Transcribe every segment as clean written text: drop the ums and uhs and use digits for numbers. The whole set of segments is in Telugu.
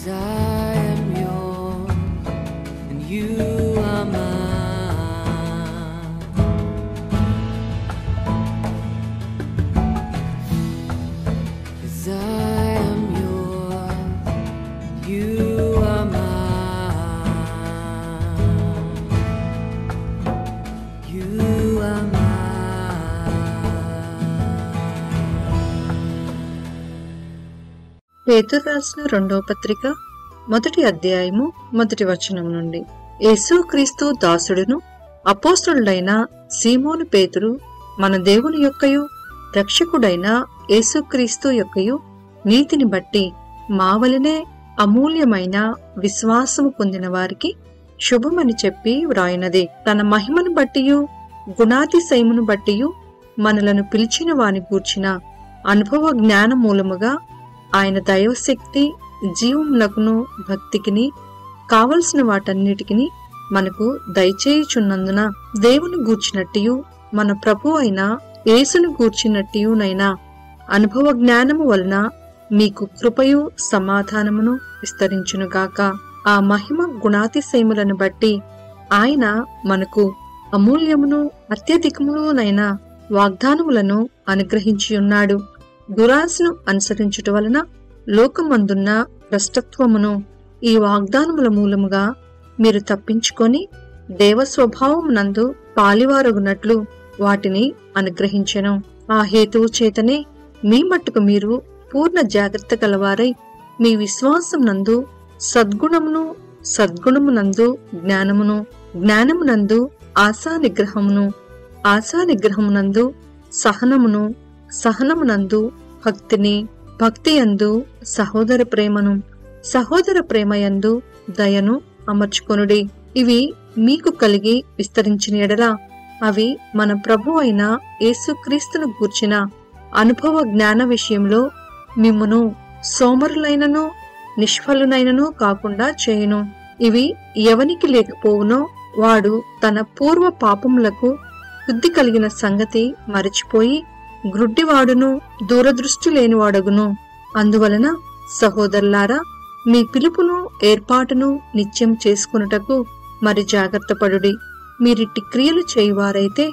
'Cause I am yours and you are mine. 'Cause I am yours and you are mine. You are mine. పేతురు రాసిన 2వ పత్రిక 1వ అధ్యాయము 1వ వచనం నుండి. యేసుక్రీస్తు దాసుడును అపోస్తలుడైన సీమోను పేతురు, మన దేవుని యొక్కయు రక్షకుడైన యేసుక్రీస్తు యొక్కయు నీతిని బట్టి మా వలనే అమూల్యమైన విశ్వాసము పొందిన వారికి శుభమని చెప్పి వ్రాయినది. తన మహిమను బట్టియు గుణాతిశయమును బట్టియు మనలను పిలిచిన వాని గూర్చిన అనుభవ జ్ఞాన మూలముగా ఆయన దైవశక్తి జీవమునకును భక్తికిని కావలసిన వాటన్నిటికిని మనకు దయచేయుచున్నందున దేవుని గూర్చినట్టియు మన ప్రభు అయిన యేసును గూర్చినట్టియునైనా అనుభవ జ్ఞానము వలన మీకు కృపయు సమాధానమును విస్తరించునుగాక. ఆ మహిమ గుణాతిశయములను బట్టి ఆయన మనకు అమూల్యమును అత్యధికమునైన వాగ్దానములను అనుగ్రహించియున్నాడు. దురాశను అనుసరించుట వలన లోకమందున్న భ్రష్టత్వమును ఈ వాగ్దానముల మూలముగా మీరు తప్పించుకొని దేవస్వభావమునందు పాలివారగునట్లు వాటిని అనుగ్రహించెను. ఆ హేతువు చేతనే మీ మట్టుకు మీరు పూర్ణ జాగ్రత్త గలవారై మీ విశ్వాసం నందు సద్గుణమును, సద్గుణమునందు జ్ఞానమును, జ్ఞానమునందు ఆశా నిగ్రహమును, ఆశా నిగ్రహమునందు సహనమును, సహనమునందు భక్తిని, భక్తియందు సహోదర ప్రేమను, సహోదర ప్రేమయందు దయను అమర్చుకొనుడి. ఇవి మీకు కలిగి విస్తరించిన ఎడల అవి మన ప్రభు అయిన యేసుక్రీస్తును గూర్చిన అనుభవ జ్ఞాన విషయంలో మిమ్మును సోమరులైనను నిష్ఫలునైనను కాకుండా చేయును. ఇవి ఎవనికి లేకపోవునో వాడు తన పూర్వ పాపములకు బుద్ధి కలిగిన సంగతి మరచిపోయి గ్రుడ్డివాడును దూరదృష్టి లేనివాడగును. అందువలన సహోదరులారా, మీ పిలుపును ఏర్పాటును నిత్యం చేసుకున్నటకు మరి జాగ్రత్త పడుడి. మీరిట్టి క్రియలు చేయువారైతే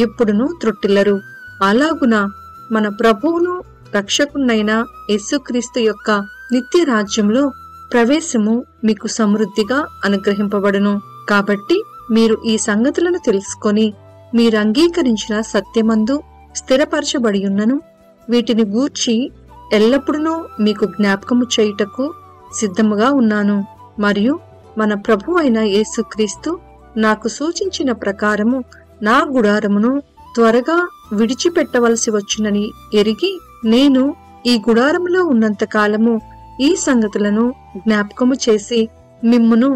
ఎప్పుడునూ త్రొట్టిల్లరు. అలాగున మన ప్రభువును రక్షకునైన యేసుక్రీస్తు యొక్క నిత్య రాజ్యంలో ప్రవేశము మీకు సమృద్ధిగా అనుగ్రహింపబడును. కాబట్టి మీరు ఈ సంగతులను తెలుసుకొని మీరు అంగీకరించిన సత్యమందు స్థిరపరచబడియున్నను వీటిని గూర్చి ఎల్లప్పుడూ మీకు జ్ఞాపకము చేయుటకు సిద్ధముగా ఉన్నాను. మరియు మన ప్రభు అయిన యేసుక్రీస్తు నాకు సూచించిన ప్రకారము నా గుడారమును త్వరగా విడిచిపెట్టవలసి వచ్చునని ఎరిగి నేను ఈ గుడారములో ఉన్నంత కాలము ఈ సంగతులను జ్ఞాపకము చేసి మిమ్మును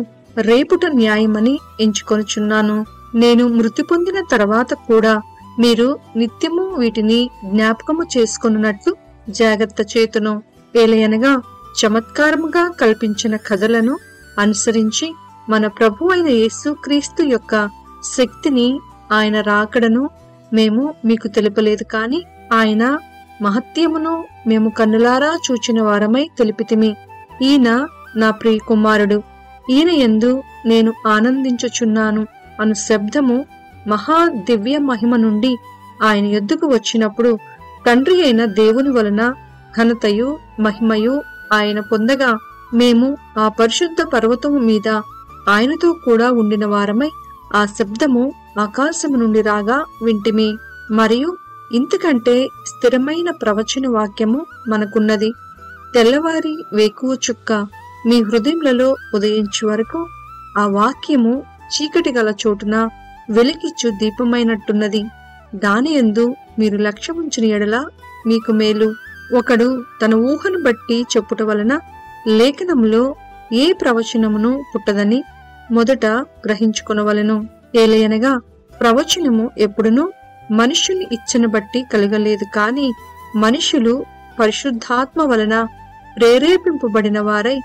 రేపుట న్యాయమని ఎంచుకొనుచున్నాను. నేను మృతి పొందిన తర్వాత కూడా మీరు నిత్యము వీటిని జ్ఞాపకము చేసుకొనున్నట్లు జాగ్రత్త చేతును. ఏలయనగా చమత్కారముగా కల్పించిన కథలను అనుసరించి మన ప్రభు అయిన యేసుక్రీస్తు యొక్క శక్తిని, ఆయన రాకడను మేము మీకు తెలుపలేదు కాని ఆయన మహత్యమును మేము కన్నులారా చూచిన వారమై తెలిపితిమి. ఈయన నా ప్రియ కుమారుడు, ఈయన యందు నేను ఆనందించుచున్నాను అను శబ్దము మహా దివ్య మహిమ నుండి ఆయన యొద్దకు వచ్చినప్పుడు తండ్రి అయిన దేవుని వలన ఘనతయు మహిమయు ఆయన పొందగా మేము ఆ పరిశుద్ధ పర్వతము మీద ఆయనతో కూడా ఉండిన వారమై ఆ శబ్దము ఆకాశము నుండి రాగా వింటిమి. మరియు ఇంతకంటే స్థిరమైన ప్రవచన వాక్యము మనకున్నది. తెల్లవారి వేకువ చుక్క మీ హృదయములలో ఉదయించు వరకు ఆ వాక్యము చీకటి గల చోటున వెలికిచ్చు దీపమైనట్టున్నది. దాని యందు మీరు లక్ష్యముంచిన ఎడల మీకు మేలు. ఒకడు తన ఊహను బట్టి చెప్పుట వలన లేఖనములో ఏ ప్రవచనమును పుట్టదని మొదట గ్రహించుకొనవలెను. ఏలయనగా ప్రవచనము ఎప్పుడునూ మనుష్యుని ఇచ్చను బట్టి కలగలేదు కాని మనుషులు పరిశుద్ధాత్మ వలన ప్రేరేపింపబడిన వారై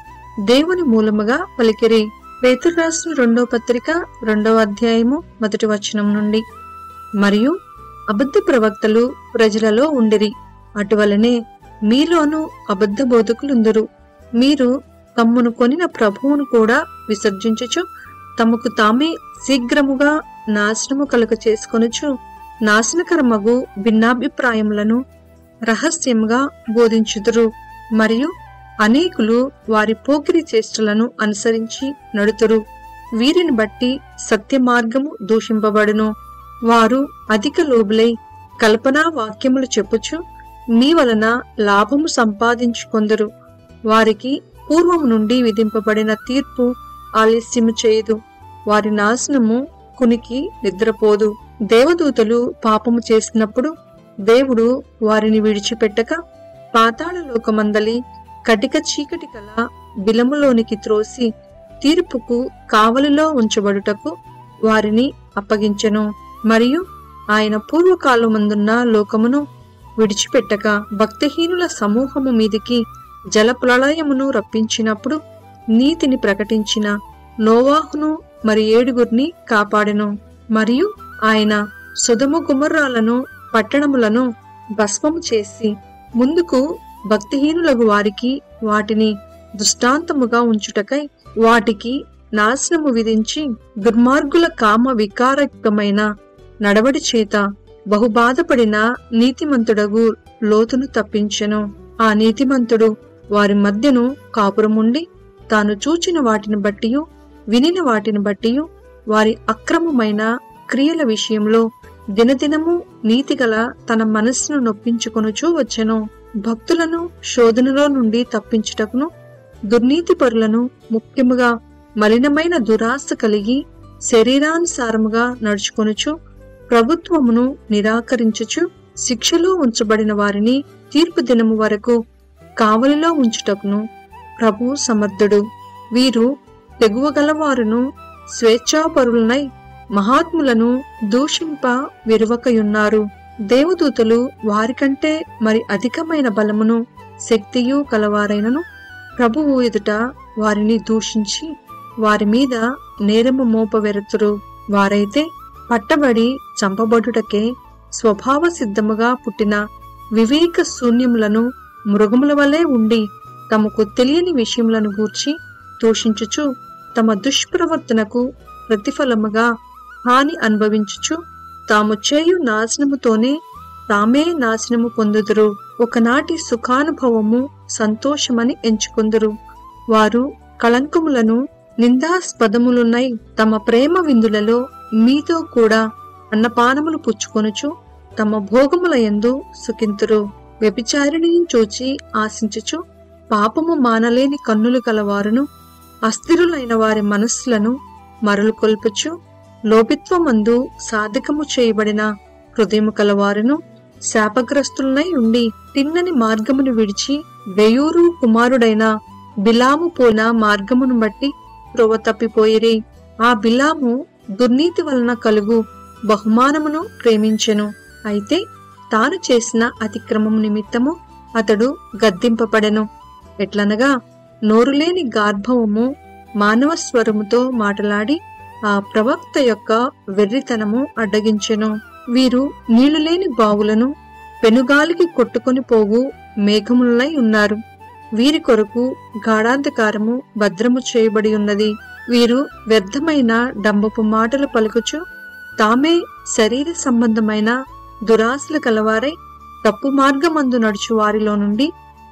దేవుని మూలముగా పలికిరి. పేతురు రాసిన 2వ పత్రిక 2వ అధ్యాయము 1వ వచనం నుండి. మరియు అబద్ధ ప్రవక్తలు ప్రజలలో ఉండిరి, అటువలనే మీలోనూ అబద్ధ బోధకులుందురు. మీరు తమ్మును కొనిన ప్రభువును కూడా విసర్జించుచు తమకు తామే శీఘ్రముగా నాశనము కలుగ చేసుకొనుచు నాశనకరమగు భిన్నాభిప్రాయములను రహస్యముగా బోధించుదురు. మరియు అనేకులు వారి పోకిరి చేష్టలను అనుసరించి నడుతురు. వీరిని బట్టి సత్య మార్గము దూషింపబడును. వారు అధిక లోబులై కల్పనా వాక్యములు చెప్పుచు మీ వలన లాభము సంపాదించుకొందరు. వారికి పూర్వము నుండి విధింపబడిన తీర్పు ఆలస్యము చేయదు. వారి నాశనము కునికి నిద్రపోదు. దేవదూతలు పాపము చేసినప్పుడు దేవుడు వారిని విడిచిపెట్టక పాతాళ లోకమందలి కటిక చీకటి కల బిలములోనికి త్రోసి తీర్పుకు కావలిలో ఉంచబడుటకు వారిని అప్పగించెను. మరియు ఆయన పూర్వకాలమందున్న లోకమును విడిచిపెట్టక భక్తిహీనుల సమూహము మీదికి జలప్రళయమును రప్పించినప్పుడు నీతిని ప్రకటించిన నోవాహును మరి 7 కాపాడెను. మరియు ఆయన సొదొమ గొమొర్రాలను పట్టణములను భస్మము చేసి ముందుకు భక్తిహీనులగు వారికి వాటిని దృష్టాంతముగా ఉంచుటకై వాటికి నాశనము విధించి దుర్మార్గుల కామ వికారయుక్తమైన నడవడి చేత బహుబాధపడిన నీతిమంతుడగు లోతును తప్పించెను. ఆ నీతిమంతుడు వారి మధ్యను కాపురముండి తాను చూచిన వాటిని బట్టియు వినిన వాటిని బట్టియు వారి అక్రమమైన క్రియల విషయంలో దినదినము నీతిగల తన మనస్సును నొప్పించుకొనుచూ వచ్చెను. భక్తులను శోధనలో నుండి తప్పించుటకును దుర్నీతి పరులను ముఖ్యముగా మలినమైన దురాశ కలిగి శరీరానుసారముగా నడుచుకొనుచు ప్రభుత్వమును నిరాకరించుచు శిక్షలో ఉంచబడిన వారిని తీర్పు దినము వరకు కావలిలో ఉంచుటకును ప్రభు సమర్థుడు. వీరు తెగువగలవారును స్వేచ్ఛాపరులనై మహాత్ములను దూషింప విరువకయున్నారు. దేవదూతలు వారికంటే మరి అధికమైన బలమును శక్తియు కలవారైనను ప్రభువు ఎదుట వారిని దూషించి వారి మీద నేరము మోపవెరతురు. వారైతే పట్టబడి చంపబడుటకే స్వభావ సిద్ధముగా పుట్టిన వివేక శూన్యములను మృగముల వలె ఉండి తమకు తెలియని విషయములను గూర్చి దూషించుచు తమ దుష్ప్రవర్తనకు ప్రతిఫలముగా హాని అనుభవించుచు తాము చేయు నాశనముతోనే తామే నాశనము పొందుదురు. ఒకనాటి సుఖానుభవము సంతోషమని ఎంచుకొందురు. వారు కళంకములను నిందాస్పదములున్నై తమ ప్రేమ విందులలో మీతో కూడా అన్నపానములు పుచ్చుకొనుచు తమ భోగముల యందు సుఖింతురు. వ్యభిచారిణిని చూచి ఆశించుచు పాపము మానలేని కన్నులు కలవారును అస్థిరులైన వారి మనస్సులను మరలు కొల్పుచు లోపిత్వమందు సాధకము చేయబడిన హృదయము కలవారును శాపగ్రస్తులనై ఉండి తిన్నని మార్గమును విడిచి బెయూరు కుమారుడైన బిలాము పోయిన మార్గమును బట్టి త్రోవ తప్పిపోయిరి. ఆ బిలాము దుర్నీతి వలన కలుగు బహుమానమును ప్రేమించెను. అయితే తాను చేసిన అతిక్రమము నిమిత్తము అతడు గద్దింపబడెను. ఎట్లనగా నోరులేని గార్భవము మానవ స్వరముతో మాటలాడి ఆ ప్రవక్త యొక్క వెర్రితనము అడ్డగించెను. వీరు నీళ్లులేని బావులను పెనుగాలికి కొట్టుకొని పోగు మేఘములై ఉన్నారు. వీరి కొరకు గాఢాంధకారము భద్రము చేయబడి ఉన్నది. వీరు వ్యర్థమైన డంబపు మాటలు పలుకుచు తామే శరీర సంబంధమైన దురాశలు కలవారై తప్పు మార్గమందు నడుచు వారిలో నుండి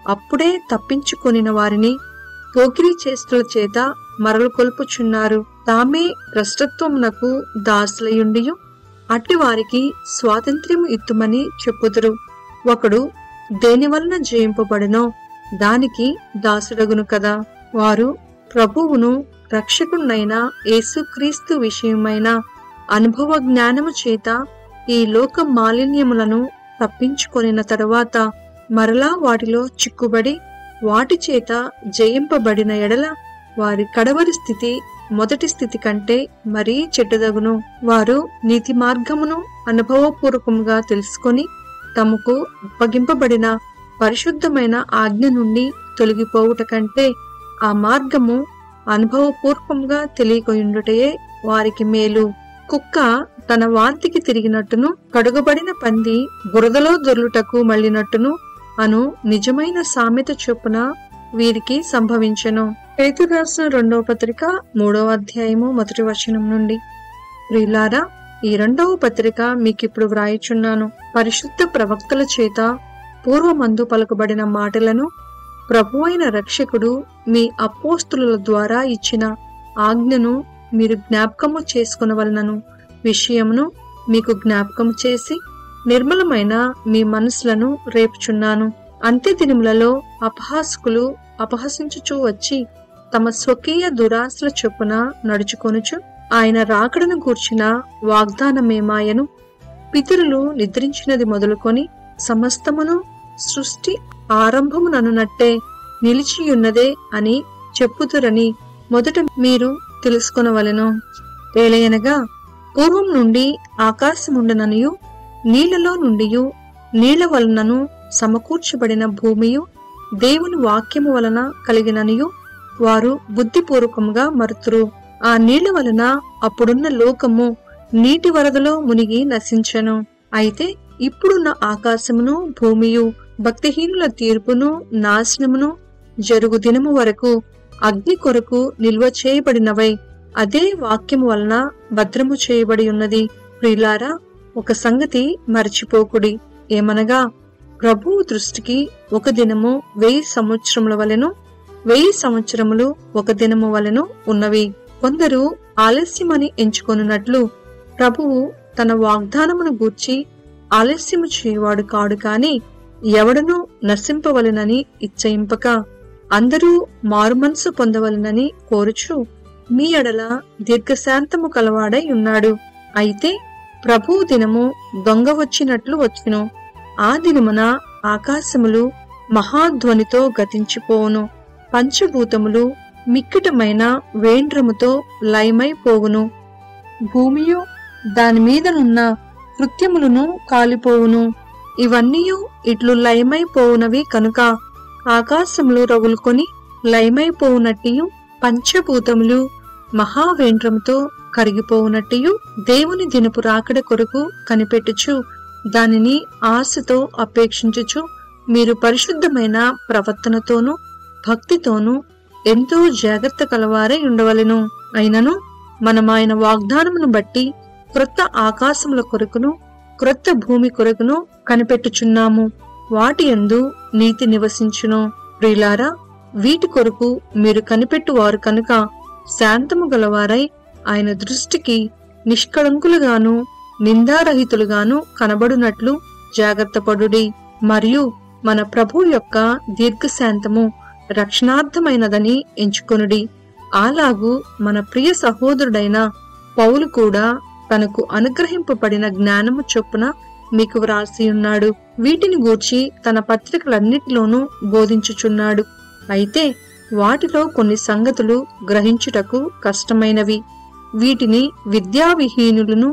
అప్పుడే తప్పించుకొనిన వారిని పోకిరీ చేష్టల చేత మరలు కొల్పుచున్నారు. తామే భ్రష్టత్వమునకు దాసులయుండియు అట్టి వారికి స్వాతంత్ర్యము ఇత్తుమని చెప్పుదురు. ఒకడు దేనివలన జయింపబడినో దానికి దాసుడగును కదా. వారు ప్రభువును రక్షకునైన యేసుక్రీస్తు విషయమైన అనుభవ జ్ఞానము చేత ఈ లోక మాలిన్యములను తప్పించుకొనిన తరువాత మరలా వాటిలో చిక్కుబడి వాటి చేత జయింపబడిన ఎడల వారి కడవరి స్థితి మొదటి స్థితి కంటే మరీ చెడ్డదగును. వారు నీతి మార్గమును అనుభవపూర్వకముగా తెలుసుకొని తమకు అప్పగింపబడిన పరిశుద్ధమైన ఆజ్ఞ నుండి తొలగిపోవుట కంటే ఆ మార్గము అనుభవపూర్వకంగా తెలియకొయుండుటయే వారికి మేలు. కుక్క తన వాంతికి తిరిగినట్టును కడుగబడిన పంది బురదలో దొర్లుటకు మళ్ళినట్టును అను నిజమైన సామెత చొప్పున వీరికి సంభవించెను. పేతురు రాసిన 2వ పత్రిక 3వ అధ్యాయము 1వ వచనం నుండి. ప్రియులారా, ఈ 2వ పత్రిక మీకిప్పుడు వ్రాయిచున్నాను. పరిశుద్ధ ప్రవక్తల చేత పూర్వమందు పలుకబడిన మాటలను ప్రభువైన రక్షకుడు మీ అపోస్తుల ద్వారా ఇచ్చిన ఆజ్ఞను మీరు జ్ఞాపకము చేసుకునవలనను విషయమును మీకు జ్ఞాపకము చేసి నిర్మలమైన మీ మనసులను రేపుచున్నాను. అంత్య దినములలో అపహాసకులు అపహసించుచూ వచ్చి తమ స్వకీయ దురాశల చొప్పున నడుచుకొనుచు ఆయన రాకడను గూర్చిన వాగ్దానమేమాయను, పితరులు నిద్రించినది మొదలుకొని సమస్తమును సృష్టి ఆరంభముననున్నట్టే నిలిచియున్నదే అని చెప్పుదురని మొదట మీరు తెలుసుకొనవలెను. ఏలయనగా పూర్వం నుండి ఆకాశముండననియు నీళ్లలో నుండియు నీళ్ల వలనను సమకూర్చబడిన భూమియు దేవుని వాక్యము వలన కలిగిననియు వారు బుద్ధిపూర్వకముగా మరుతురు. ఆ నీళ్ల వలన అప్పుడున్న లోకము నీటి వరదలో మునిగి నశించెను. అయితే ఇప్పుడున్న ఆకాశమును భూమియు భక్తిహీనుల తీర్పును నాశనమును జరుగు దినము వరకు అగ్ని కొరకు నిల్వ చేయబడినవై అదే వాక్యము వలన భద్రము చేయబడి ఉన్నది. ప్రియులారా, ఒక సంగతి మరచిపోకుడి. ఏమనగా ప్రభువు దృష్టికి ఒక దినము 1000 సంవత్సరముల వలెను, 1000 సంవత్సరములు ఒక దినము వలెను ఉన్నవి. కొందరు ఆలస్యమని ఎంచుకొనున్నట్లు ప్రభువు తన వాగ్దానమును గూర్చి ఆలస్యము చేయువాడు కాడు. కాని ఎవడనూ నశింపవలెనని ఇచ్చయింపక అందరూ మారుమనసు పొందవలెనని కోరుచు మీ ఎడల దీర్ఘశాంతము కలవాడై ఉన్నాడు. అయితే ప్రభువు దినము దొంగ వచ్చినట్లు వచ్చును. ఆ దినమున ఆకాశములు మహాధ్వనితో గతించిపోవును, పంచభూతములు మిక్కటమైన వేండ్రముతో లయమైపోవును, భూమియు దానిమీదనున్న కృత్యములను కాలిపోవును. ఇవన్నీయు ఇట్లు లయమైపోవునవి కనుక ఆకాశములు రగులుకొని లయమైపోవునట్టియు పంచభూతములు మహావేంద్రముతో కరిగిపోవునట్టియు దేవుని దినపు రాకడ కొరకు కనిపెట్టుచు దానిని ఆశతో అపేక్షించుచు మీరు పరిశుద్ధమైన ప్రవర్తనతోనూ భక్తితోనూ ఎంతో జాగ్రత్త కలవారై ఉండవలెను. అయినను మనం ఆయన వాగ్దానమును బట్టి క్రొత్త ఆకాశముల కొరకును క్రొత్త భూమి కొరకును కనిపెట్టుచున్నాము. వాటి యందు నీతి నివసించును. ప్రియులారా, వీటి కొరకు మీరు కనిపెట్టువారు కనుక శాంతము గలవారై ఆయన దృష్టికి నిష్కళంకులుగాను నిందారహితులుగాను కనబడునట్లు జాగ్రత్త పడుడి. మరియు మన ప్రభు యొక్క దీర్ఘశాంతము రక్షణార్థమైనదని ఎంచుకొనుడి. అలాగూ మన ప్రియ సహోదరుడైన పౌలు కూడా తనకు అనుగ్రహింపబడిన జ్ఞానము చొప్పున మీకు వ్రాసియున్నాడు. వీటిని గూర్చి తన పత్రికలన్నిటిలోనూ బోధించుచున్నాడు. అయితే వాటిలో కొన్ని సంగతులు గ్రహించుటకు కష్టమైనవి. వీటిని విద్యావిహీనులను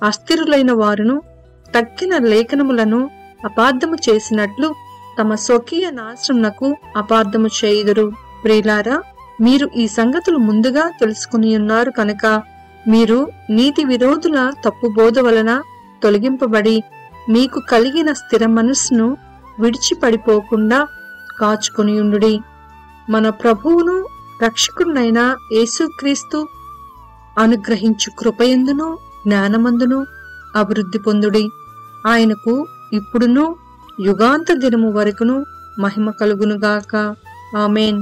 అస్థిరులైన వారును తక్కిన లేఖనములను అపార్థము చేసినట్లు తమ స్వకీయ నాశనమునకు అపార్థము చేయుదురు. ప్రియులారా, మీరు ఈ సంగతులు ముందుగా తెలుసుకుని ఉన్నారు కనుక మీరు నీతి విరోధుల తప్పు బోధ వలన తొలగింపబడి మీకు కలిగిన స్థిర మనస్సును విడిచిపడిపోకుండా కాచుకునియుండుడి. మన ప్రభువును రక్షకుడునైన యేసుక్రీస్తు అనుగ్రహించు కృపయందును జ్ఞానమందును అభివృద్ధి పొందుడి. ఆయనకు ఇప్పుడును యుగాంత దినము వరకును మహిమ కలుగునుగాక. ఆమేన్.